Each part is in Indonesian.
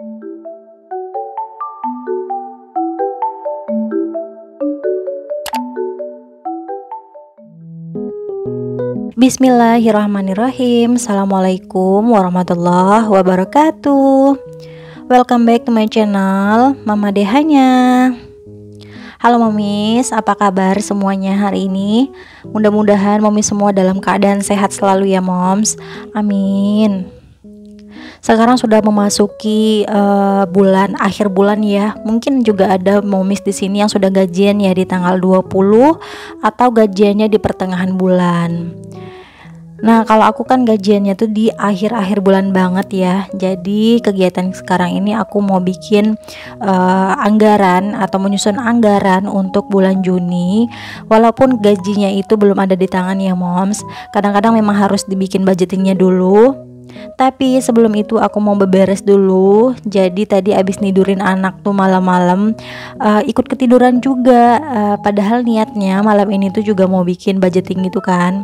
Bismillahirrahmanirrahim. Assalamualaikum warahmatullahi wabarakatuh. Welcome back to my channel Mama Dehanya. Halo momis, apa kabar semuanya hari ini? Mudah-mudahan momis semua dalam keadaan sehat selalu ya moms. Amin. Sekarang sudah memasuki akhir bulan ya. Mungkin juga ada momis di sini yang sudah gajian ya di tanggal 20 atau gajiannya di pertengahan bulan. Nah, kalau aku kan gajiannya tuh di akhir-akhir bulan banget ya. Jadi kegiatan sekarang ini aku mau bikin anggaran atau menyusun anggaran untuk bulan Juni. Walaupun gajinya itu belum ada di tangan ya moms. Kadang-kadang memang harus dibikin budgetingnya dulu. Tapi sebelum itu aku mau beberes dulu. Jadi tadi abis nidurin anak tuh malam-malam ikut ketiduran juga. Padahal niatnya malam ini tuh juga mau bikin budgeting gitu kan.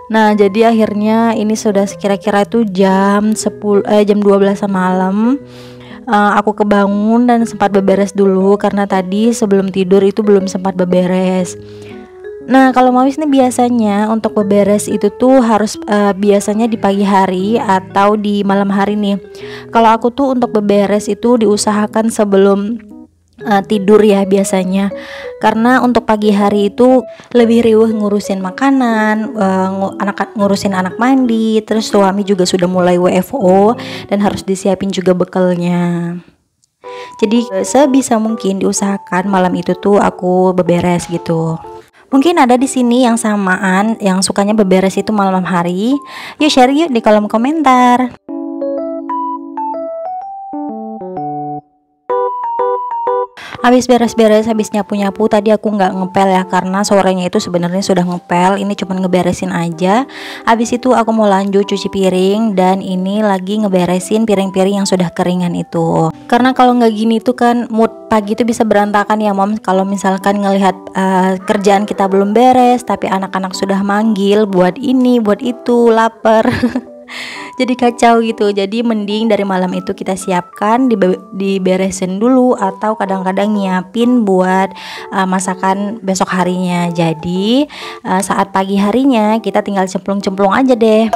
Nah, jadi akhirnya ini sudah kira-kira itu jam 12 malam. Aku kebangun dan sempat beberes dulu karena tadi sebelum tidur itu belum sempat beberes. Nah, kalau Mawis nih biasanya untuk beberes itu tuh harus biasanya di pagi hari atau di malam hari nih. Kalau aku tuh untuk beberes itu diusahakan sebelum tidur ya biasanya, karena untuk pagi hari itu lebih riuh ngurusin makanan, ngurusin anak mandi, terus suami juga sudah mulai WFO dan harus disiapin juga bekalnya. Jadi sebisa mungkin diusahakan malam itu tuh aku beberes gitu. Mungkin ada di sini yang samaan, yang sukanya beberes itu malam hari. Yuk share yuk di kolom komentar. Habis beres-beres, habis nyapu-nyapu tadi aku nggak ngepel ya karena sorenya itu sebenarnya sudah ngepel. Ini cuma ngeberesin aja. Habis itu aku mau lanjut cuci piring dan ini lagi ngeberesin piring-piring yang sudah keringan itu. Karena kalau nggak gini tuh kan mood pagi itu bisa berantakan ya mom. Kalau misalkan ngelihat kerjaan kita belum beres tapi anak-anak sudah manggil buat ini, buat itu, lapar. Jadi kacau gitu. Jadi mending dari malam itu kita siapkan, diberesin dulu atau kadang-kadang nyiapin buat masakan besok harinya. Jadi saat pagi harinya kita tinggal cemplung-cemplung aja deh.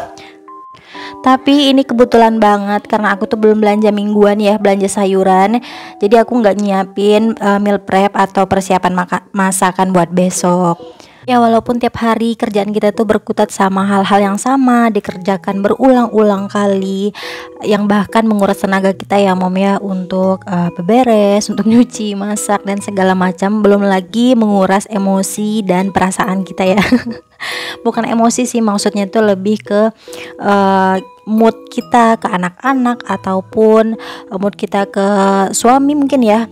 Tapi ini kebetulan banget karena aku tuh belum belanja mingguan ya, belanja sayuran. Jadi aku nggak nyiapin meal prep atau persiapan masakan buat besok. Ya walaupun tiap hari kerjaan kita tuh berkutat sama hal-hal yang sama, dikerjakan berulang-ulang kali, yang bahkan menguras tenaga kita ya mom ya, untuk beberes, untuk nyuci, masak dan segala macam. Belum lagi menguras emosi dan perasaan kita ya. Bukan emosi sih, maksudnya tuh lebih ke mood kita ke anak-anak ataupun mood kita ke suami mungkin ya.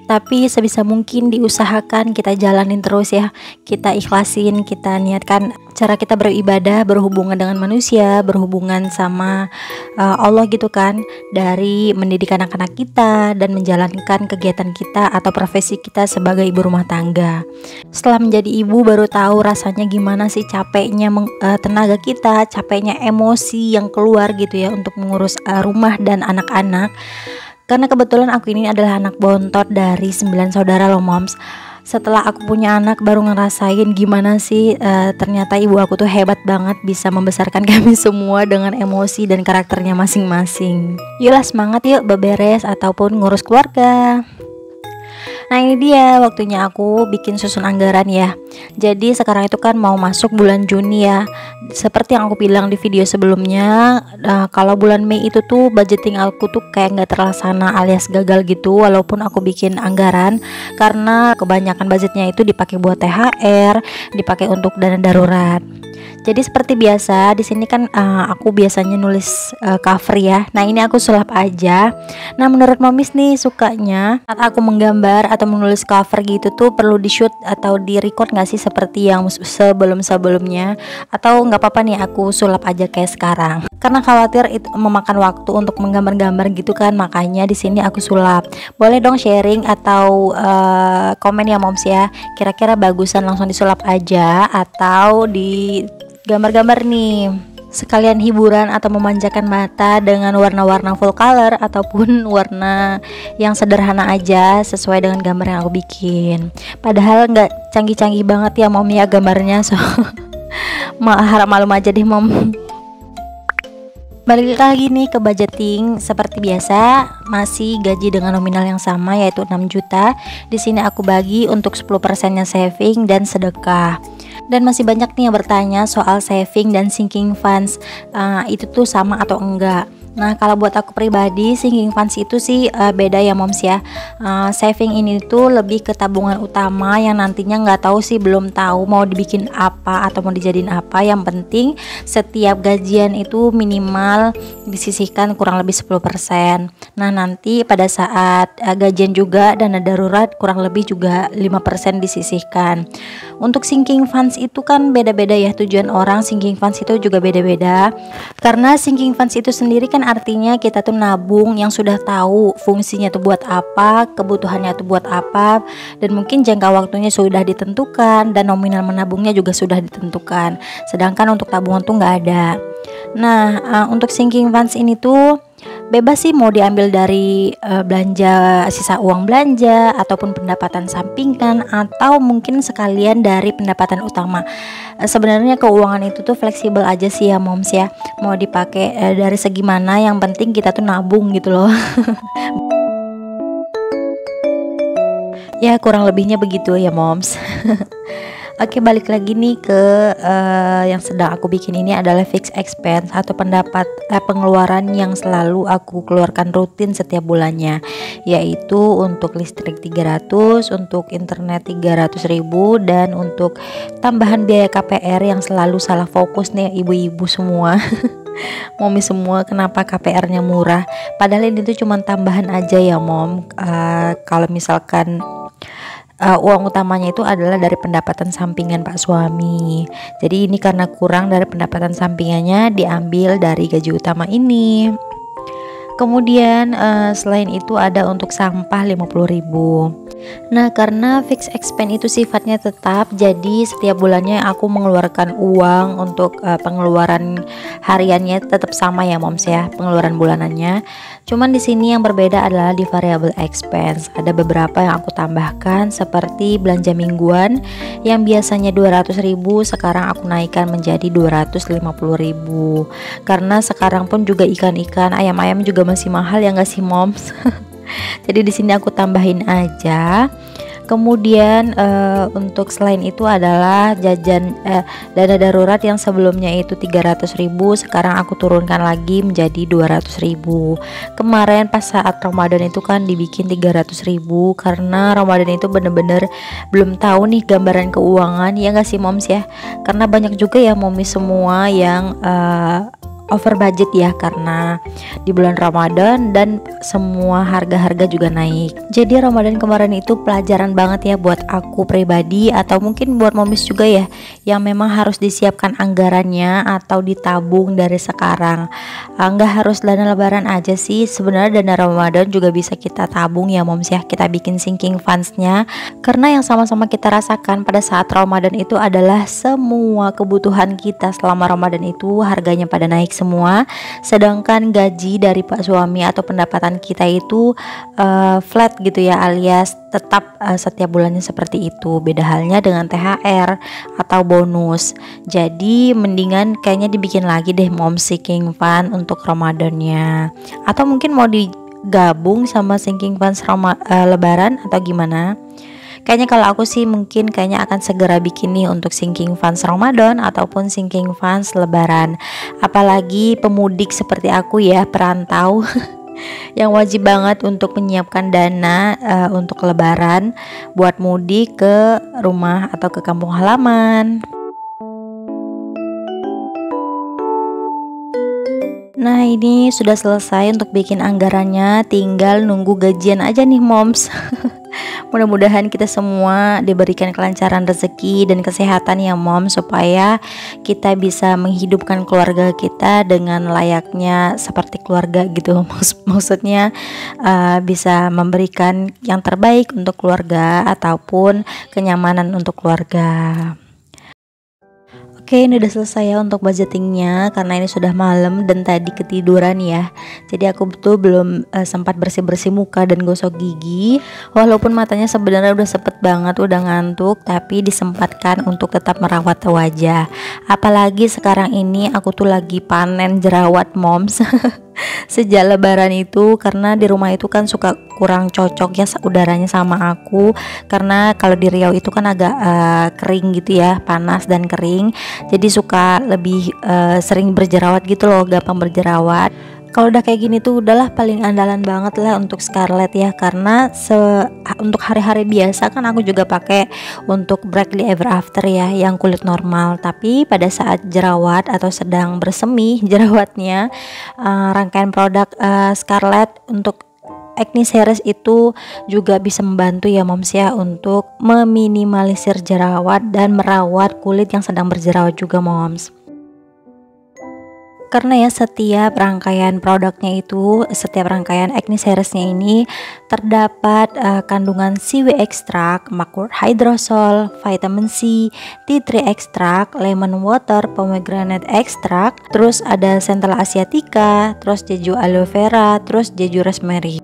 Tapi sebisa mungkin diusahakan kita jalanin terus ya. Kita ikhlasin, kita niatkan cara kita beribadah, berhubungan dengan manusia, berhubungan sama Allah gitu kan. Dari mendidik anak-anak kita dan menjalankan kegiatan kita atau profesi kita sebagai ibu rumah tangga. Setelah menjadi ibu baru tahu rasanya gimana sih capeknya tenaga kita, capeknya emosi yang keluar gitu ya untuk mengurus rumah dan anak-anak. Karena kebetulan aku ini adalah anak bontot dari 9 saudara loh moms. Setelah aku punya anak baru ngerasain gimana sih ternyata ibu aku tuh hebat banget bisa membesarkan kami semua dengan emosi dan karakternya masing-masing. Yuklah semangat yuk beberes ataupun ngurus keluarga. Nah ini dia waktunya aku bikin susun anggaran ya. Jadi sekarang itu kan mau masuk bulan Juni ya. Seperti yang aku bilang di video sebelumnya, kalau bulan Mei itu tuh budgeting aku tuh kayak nggak terlaksana alias gagal gitu. Walaupun aku bikin anggaran, karena kebanyakan budgetnya itu dipakai buat THR, dipakai untuk dana darurat. Jadi seperti biasa di sini kan aku biasanya nulis cover ya. Nah ini aku sulap aja. Nah menurut momis nih sukanya saat aku menggambar atau menulis cover gitu tuh perlu di shoot atau di record nggak sih seperti yang sebelum-sebelumnya, atau nggak apa-apa nih aku sulap aja kayak sekarang. Karena khawatir itu memakan waktu untuk menggambar-gambar gitu kan, makanya di sini aku sulap. Boleh dong sharing atau komen ya moms ya. Kira-kira bagusan langsung disulap aja atau di gambar-gambar nih. sekalian hiburan atau memanjakan mata dengan warna-warna full color ataupun warna yang sederhana aja sesuai dengan gambar yang aku bikin. Padahal nggak canggih-canggih banget ya mom ya gambarnya, so harap malum aja deh mom. Balik lagi nih ke budgeting seperti biasa, masih gaji dengan nominal yang sama yaitu 6 juta. Di sini aku bagi untuk 10%-nya saving dan sedekah. Dan masih banyak nih yang bertanya soal saving dan sinking funds, itu tuh sama atau enggak. Nah kalau buat aku pribadi, sinking funds itu sih beda ya moms ya. Saving ini tuh lebih ke tabungan utama yang nantinya nggak tahu sih, belum tahu mau dibikin apa atau mau dijadiin apa. Yang penting setiap gajian itu minimal disisihkan kurang lebih 10%. Nah nanti pada saat gajian juga dana darurat kurang lebih juga 5% disisihkan. Untuk sinking funds itu kan beda-beda ya, tujuan orang sinking funds itu juga beda-beda. Karena sinking funds itu sendiri kan artinya kita tuh nabung yang sudah tahu fungsinya tuh buat apa, kebutuhannya tuh buat apa, dan mungkin jangka waktunya sudah ditentukan dan nominal menabungnya juga sudah ditentukan. Sedangkan untuk tabungan tuh nggak ada. Nah untuk sinking funds ini tuh bebas sih, mau diambil dari belanja, sisa uang belanja ataupun pendapatan sampingan atau mungkin sekalian dari pendapatan utama. Sebenarnya keuangan itu tuh fleksibel aja sih ya moms ya, mau dipakai dari segi mana, yang penting kita tuh nabung gitu loh. Ya kurang lebihnya begitu ya moms. Oke, balik lagi nih ke yang sedang aku bikin ini adalah fixed expense atau pengeluaran yang selalu aku keluarkan rutin setiap bulannya, yaitu untuk listrik 300, untuk internet 300.000, dan untuk tambahan biaya KPR yang selalu salah fokus nih ibu-ibu semua. Momi semua, kenapa KPR-nya murah? Padahal ini tuh cuma tambahan aja ya mom. Kalau misalkan uang utamanya itu adalah dari pendapatan sampingan pak suami. Jadi ini karena kurang dari pendapatan sampingannya diambil dari gaji utama ini. Kemudian selain itu ada untuk sampah 50.000. Nah karena fixed expense itu sifatnya tetap, jadi setiap bulannya aku mengeluarkan uang untuk pengeluaran hariannya tetap sama ya moms ya, pengeluaran bulanannya. Cuman di sini yang berbeda adalah di variable expense. Ada beberapa yang aku tambahkan seperti belanja mingguan yang biasanya 200.000, sekarang aku naikkan menjadi 250.000. Karena sekarang pun juga ikan-ikan, ayam-ayam juga masih mahal ya nggak sih moms? Jadi di sini aku tambahin aja. Kemudian untuk selain itu adalah jajan dana darurat yang sebelumnya itu 300.000, sekarang aku turunkan lagi menjadi 200.000. Kemarin pas saat Ramadan itu kan dibikin 300.000 karena Ramadan itu bener-bener belum tahu nih gambaran keuangan ya nggak sih moms ya, karena banyak juga ya momi semua yang over budget ya karena di bulan Ramadan dan semua harga-harga juga naik. Jadi Ramadan kemarin itu pelajaran banget ya buat aku pribadi atau mungkin buat momis juga ya, yang memang harus disiapkan anggarannya atau ditabung dari sekarang. Nggak harus dana lebaran aja sih, sebenarnya dana Ramadan juga bisa kita tabung ya moms ya, kita bikin sinking funds-nya. Karena yang sama-sama kita rasakan pada saat Ramadan itu adalah semua kebutuhan kita selama Ramadan itu harganya pada naik semua, sedangkan gaji dari pak suami atau pendapatan kita itu flat gitu ya, alias tetap setiap bulannya seperti itu. Beda halnya dengan THR atau bonus. Jadi mendingan kayaknya dibikin lagi deh mom sinking fund untuk Ramadannya, atau mungkin mau digabung sama sinking funds lebaran atau gimana. Kayaknya kalau aku sih mungkin kayaknya akan segera bikin nih untuk sinking funds Ramadan ataupun sinking funds lebaran. Apalagi pemudik seperti aku ya, perantau yang wajib banget untuk menyiapkan dana untuk lebaran buat mudik ke rumah atau ke kampung halaman. Nah ini sudah selesai untuk bikin anggarannya, tinggal nunggu gajian aja nih moms. Mudah-mudahan kita semua diberikan kelancaran rezeki dan kesehatan ya mom, supaya kita bisa menghidupkan keluarga kita dengan layaknya seperti keluarga gitu. Maksudnya bisa memberikan yang terbaik untuk keluarga ataupun kenyamanan untuk keluarga. Oke, ini udah selesai ya untuk budgetingnya karena ini sudah malam dan tadi ketiduran ya. Jadi aku betul belum sempat bersih-bersih muka dan gosok gigi. Walaupun matanya sebenarnya udah sepet banget, udah ngantuk, tapi disempatkan untuk tetap merawat wajah. Apalagi sekarang ini aku tuh lagi panen jerawat moms. Sejak lebaran itu, karena di rumah itu kan suka kurang cocok ya udaranya sama aku, karena kalau di Riau itu kan agak kering gitu ya, panas dan kering, jadi suka lebih sering berjerawat gitu loh, gampang berjerawat. Kalau udah kayak gini tuh udahlah paling andalan banget lah untuk Scarlett ya, karena untuk hari-hari biasa kan aku juga pakai untuk Brightly Ever After ya, yang kulit normal. Tapi pada saat jerawat atau sedang bersemi jerawatnya, rangkaian produk Scarlett untuk Acne Series itu juga bisa membantu ya moms ya, untuk meminimalisir jerawat dan merawat kulit yang sedang berjerawat juga moms. Karena ya setiap rangkaian produknya itu, setiap rangkaian Acne Seriesnya ini terdapat kandungan seaweed extract, mugwort hydrosol, vitamin C, tea tree extract, lemon water, pomegranate extract, terus ada Centella asiatica, terus jeju aloe vera, terus jeju rosemary.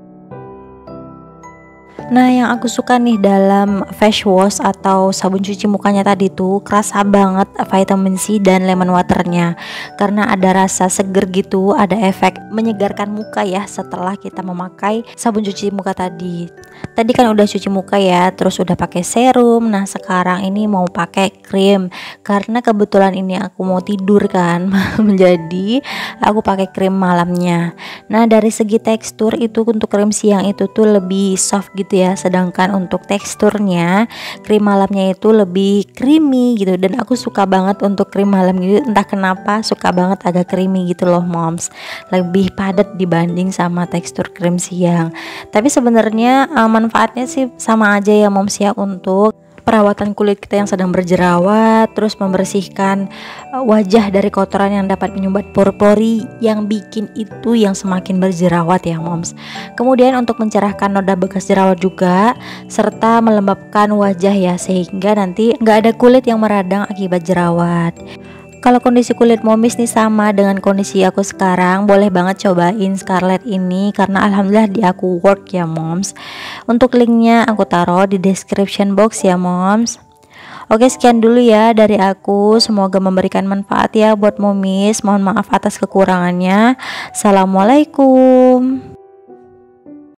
Nah, yang aku suka nih dalam face wash atau sabun cuci mukanya tadi tuh kerasa banget vitamin C dan lemon waternya, karena ada rasa seger gitu, ada efek menyegarkan muka ya setelah kita memakai sabun cuci muka tadi. Tadi kan udah cuci muka ya, terus udah pakai serum. Nah, sekarang ini mau pakai krim karena kebetulan ini aku mau tidur kan. Menjadi aku pakai krim malamnya. Nah, dari segi tekstur itu untuk krim siang itu tuh lebih soft gitu ya, sedangkan untuk teksturnya krim malamnya itu lebih creamy gitu, dan aku suka banget untuk krim malam gitu, entah kenapa suka banget agak creamy gitu loh moms, lebih padat dibanding sama tekstur krim siang. Tapi sebenarnya manfaatnya sih sama aja ya moms ya, untuk perawatan kulit kita yang sedang berjerawat, terus membersihkan wajah dari kotoran yang dapat menyumbat pori-pori yang bikin itu yang semakin berjerawat ya moms. Kemudian untuk mencerahkan noda bekas jerawat juga, serta melembabkan wajah ya, sehingga nanti nggak ada kulit yang meradang akibat jerawat. Kalau kondisi kulit momis nih sama dengan kondisi aku sekarang, boleh banget cobain Scarlett ini karena alhamdulillah di aku work ya moms. Untuk linknya aku taruh di description box ya moms. Oke, sekian dulu ya dari aku, semoga memberikan manfaat ya buat momis. Mohon maaf atas kekurangannya. Assalamualaikum.